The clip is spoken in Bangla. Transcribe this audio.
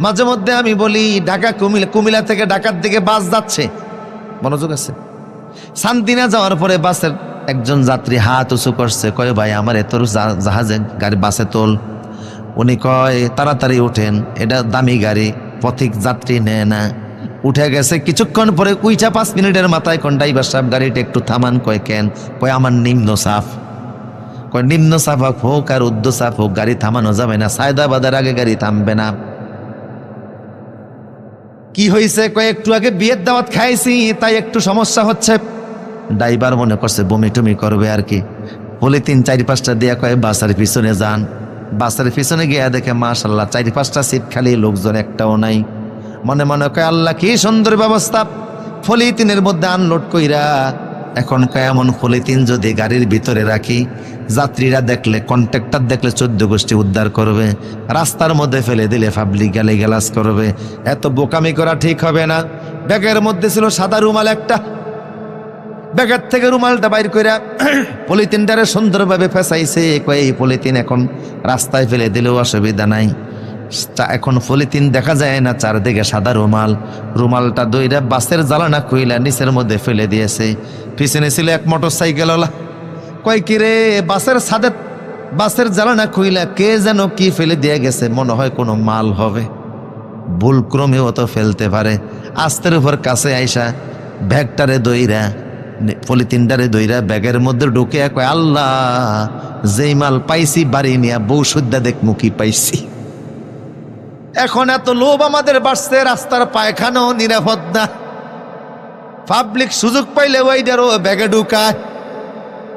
মাঝে মধ্যে আমি বলি ঢাকা কুমিল্লা থেকে ঢাকার দিকে বাস যাচ্ছে, মনোযোগ আছে। শান্তিনা যাওয়ার পরে বাসের একজন যাত্রী হাত উঁচু করছে, কয় ভাই আমার তোর জাহাজে গাড়ি বাসে তোল। উনি কয় তাড়াতাড়ি উঠেন, এটা দামি গাড়ি, পথিক যাত্রী নেয় না। উঠে গেছে, কিছুক্ষণ পরে কুইটা 5 মিনিটের মাথায় কোন ড্রাইভার সাহেব গাড়িটা একটু থামান। কয় কেন? কয় আমার নিম্ন চাপ। কয় নিম্ন চাপ হোক আর উর্ধ্ব চাপ হোক গাড়ি থামানো যাবে না, সায়দাবাদের আগে গাড়ি থামবে না। কি হয়েছে? কয় একটু আগে বিয়ের দাওয়াত খাইছি তাই একটু সমস্যা হচ্ছে। ড্রাইভার মনে করছে বমি টমি করবে আর কি, পলিথিন 4-5টা দিয়া কয় বাসের পিছনে যান। বাসের পিছনে গিয়া দেখে মাশাল্লাহ 4-5টা সিট খালি, লোকজন একটাও নাই। মনে মনে কয় আল্লাহ কি সুন্দর ব্যবস্থা, পলিথিনের মধ্যে আনলোড কইরা। এখন কয় এমন পলিথিন যদি গাড়ির ভিতরে রাখি, যাত্রীরা দেখলে, কন্ট্রাক্টর দেখলে 14 গোষ্ঠী উদ্ধার করবে, রাস্তার মধ্যে ফেলে দিলে পাবলিক গালিগালাজ করবে। এত বোকামি করা ঠিক হবে না। ব্যাগের মধ্যে ছিল সাদা রুমাল একটা, ব্যাগের থেকে রুমালটা বাইর কইরা পলিথিনটারে সুন্দরভাবে ফেসাইছে। কয় এই পলিথিন এখন রাস্তায় ফেলে দিলেও অসুবিধা নাই। এখন পলিথিন দেখা যায় না, চারদিকে সাদা রুমাল। রুমালটা দইরা বাসের জ্বালানা কইলা নিচের মধ্যে ফেলে দিয়েছে। পিছনে ছিল এক মোটরসাইকেলওয়ালা। কয় কি রে, বাসের জ্বালানা কইলা কে যেন কি ফেলে দিয়ে গেছে, মনে হয় কোনো মাল হবে, ভুলক্রমেও তো ফেলতে পারে। আস্তের উপর কাছে আইসা ব্যাগটারে দইরা, পলিথিনটারে দইরা ব্যাগের মধ্যে ঢুকে কয় আল্লাহ যেই মাল পাইছি বাড়ি নিয়া বউ সুদ্ধা দেখমু কি পাইছি। এখন এত লোভ আমাদের বাড়ছে, রাস্তার পায়খানাও নিরাপদ না, পাবলিক সুযোগ পাইলে ওইটারও ব্যাগে ঢুকায়।